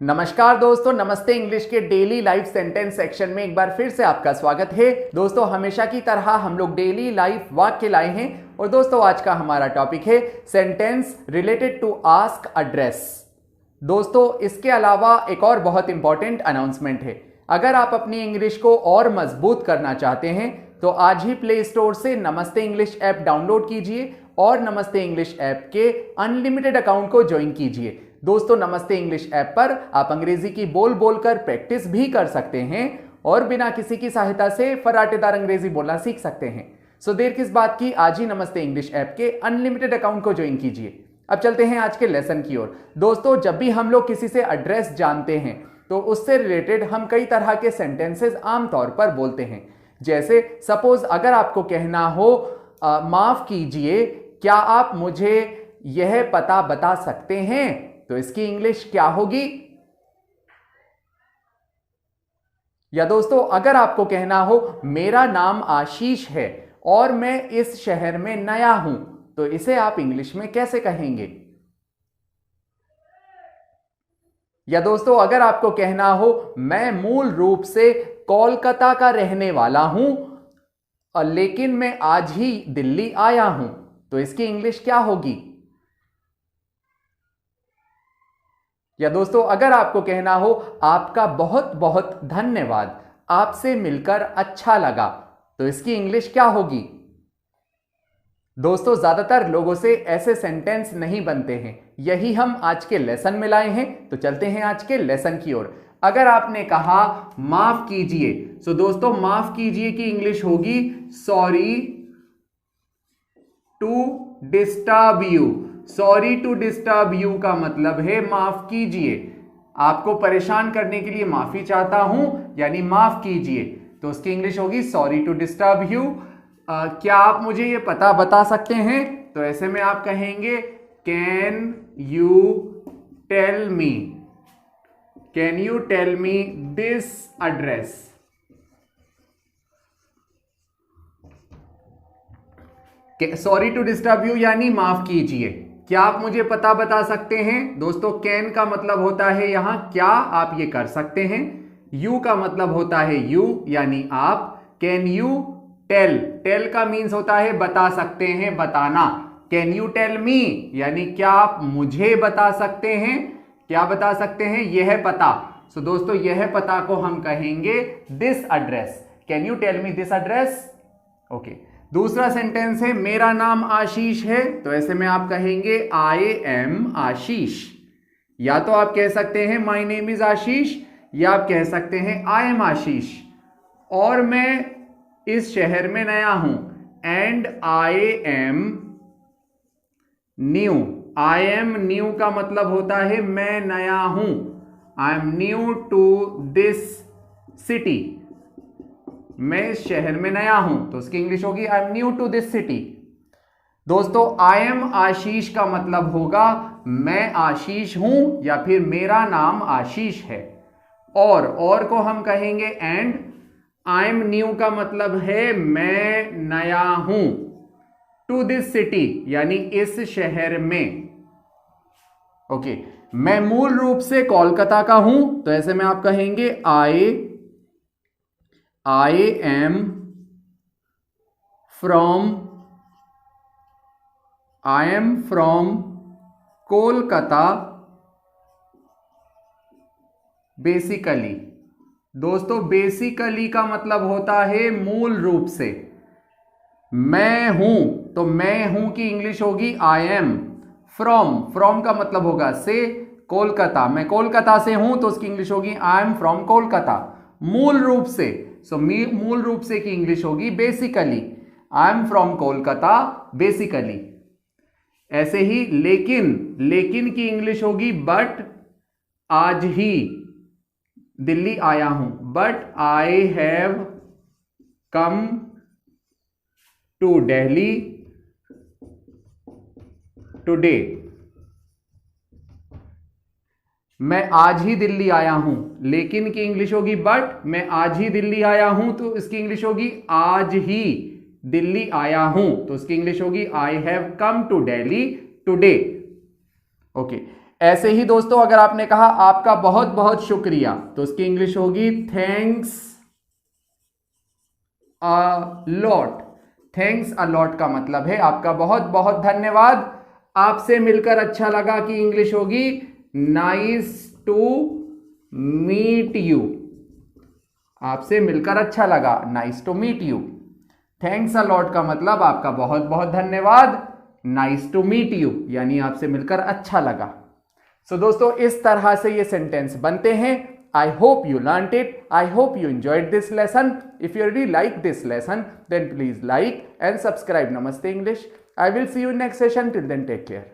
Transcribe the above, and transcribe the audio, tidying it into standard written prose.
नमस्कार दोस्तों, नमस्ते इंग्लिश के डेली लाइफ सेंटेंस सेक्शन में एक बार फिर से आपका स्वागत है। दोस्तों, हमेशा की तरह हम लोग डेली लाइफ वाक्य लाए हैं और दोस्तों आज का हमारा टॉपिक है sentence related to ask address. दोस्तों, इसके अलावा एक और बहुत इंपॉर्टेंट अनाउंसमेंट है। अगर आप अपनी इंग्लिश को और मजबूत करना चाहते हैं तो आज ही प्ले स्टोर से नमस्ते इंग्लिश ऐप डाउनलोड कीजिए और नमस्ते इंग्लिश ऐप के अनलिमिटेड अकाउंट को ज्वाइन कीजिए। दोस्तों, नमस्ते इंग्लिश ऐप पर आप अंग्रेजी की बोल बोलकर प्रैक्टिस भी कर सकते हैं और बिना किसी की सहायता से फराटेदार अंग्रेजी बोलना सीख सकते हैं। सो देर किस बात की, आज ही नमस्ते इंग्लिश ऐप के अनलिमिटेड अकाउंट को ज्वाइन कीजिए। अब चलते हैं आज के लेसन की ओर। दोस्तों, जब भी हम लोग किसी से एड्रेस जानते हैं तो उससे रिलेटेड हम कई तरह के सेंटेंसेस आमतौर पर बोलते हैं। जैसे सपोज अगर आपको कहना हो माफ कीजिए, क्या आप मुझे यह पता बता सकते हैं, तो इसकी इंग्लिश क्या होगी? या दोस्तों, अगर आपको कहना हो मेरा नाम आशीष है और मैं इस शहर में नया हूं, तो इसे आप इंग्लिश में कैसे कहेंगे? या दोस्तों, अगर आपको कहना हो मैं मूल रूप से कोलकाता का रहने वाला हूं लेकिन मैं आज ही दिल्ली आया हूं, तो इसकी इंग्लिश क्या होगी? या दोस्तों, अगर आपको कहना हो आपका बहुत बहुत धन्यवाद, आपसे मिलकर अच्छा लगा, तो इसकी इंग्लिश क्या होगी? दोस्तों, ज्यादातर लोगों से ऐसे सेंटेंस नहीं बनते हैं, यही हम आज के लेसन में लाए हैं। तो चलते हैं आज के लेसन की ओर। अगर आपने कहा माफ कीजिए, तो दोस्तों माफ कीजिए की इंग्लिश होगी sorry to disturb you. Sorry to disturb you का मतलब है माफ कीजिए, आपको परेशान करने के लिए माफी चाहता हूं, यानी माफ कीजिए। तो उसकी इंग्लिश होगी सॉरी टू डिस्टर्ब यू। क्या आप मुझे ये पता बता सकते हैं, तो ऐसे में आप कहेंगे can you tell me, can you tell me this address. Sorry to disturb you यानी माफ कीजिए, क्या आप मुझे पता बता सकते हैं? दोस्तों, कैन का मतलब होता है यहां क्या आप ये कर सकते हैं। यू का मतलब होता है यू यानी आप। कैन यू टेल, टेल का मीन्स होता है बता सकते हैं, बताना। कैन यू टेल मी यानी क्या आप मुझे बता सकते हैं, क्या बता सकते हैं? यह पता। सो दोस्तों, यह पता को हम कहेंगे this address. Can you tell me this address? Okay. दूसरा सेंटेंस है मेरा नाम आशीष है, तो ऐसे में आप कहेंगे आई एम आशीष। या तो आप कह सकते हैं माई नेम इज आशीष, या आप कह सकते हैं आई एम आशीष और मैं इस शहर में नया हूं। And I am new. I am new का मतलब होता है मैं नया हूं। I am new to this city, मैं इस शहर में नया हूं, तो उसकी इंग्लिश होगी I am new to this city. दोस्तों, आई एम आशीष का मतलब होगा मैं आशीष हूं या फिर मेरा नाम आशीष है। और को हम कहेंगे एंड। आई एम न्यू का मतलब है मैं नया हूं टू दिस सिटी यानी इस शहर में। ओके। मैं मूल रूप से कोलकाता का हूं, तो ऐसे में आप कहेंगे I am from Kolkata basically. दोस्तों, बेसिकली का मतलब होता है मूल रूप से। मैं हूं, तो मैं हूं की इंग्लिश होगी आई एम। फ्रॉम का मतलब होगा से। कोलकाता, मैं कोलकाता से हूं, तो उसकी इंग्लिश होगी आई एम फ्रॉम कोलकाता। मूल रूप से, मूल रूप से की इंग्लिश होगी basically. I am from Kolkata basically. ऐसे ही लेकिन की इंग्लिश होगी बट आज ही दिल्ली आया हूं। But I have come to Delhi today. मैं आज ही दिल्ली आया हूं, लेकिन की इंग्लिश होगी बट। मैं आज ही दिल्ली आया हूं, तो इसकी इंग्लिश होगी आज ही दिल्ली आया हूं, तो इसकी इंग्लिश होगी I have come to Delhi today. Okay. ऐसे ही दोस्तों अगर आपने कहा आपका बहुत बहुत शुक्रिया, तो उसकी इंग्लिश होगी thanks a lot. Thanks a lot का मतलब है आपका बहुत बहुत धन्यवाद। आपसे मिलकर अच्छा लगा की इंग्लिश होगी नाइस टू मीट यू। आपसे मिलकर अच्छा लगा, nice to meet you. Thanks a lot का मतलब आपका बहुत बहुत धन्यवाद, नाइस टू मीट यू यानी आपसे मिलकर अच्छा लगा। सो दोस्तों इस तरह से ये सेंटेंस बनते हैं। I hope you learned it, I hope you enjoyed this lesson. If you really like this lesson then please like and subscribe Namaste English. I will see you next session, till then take care.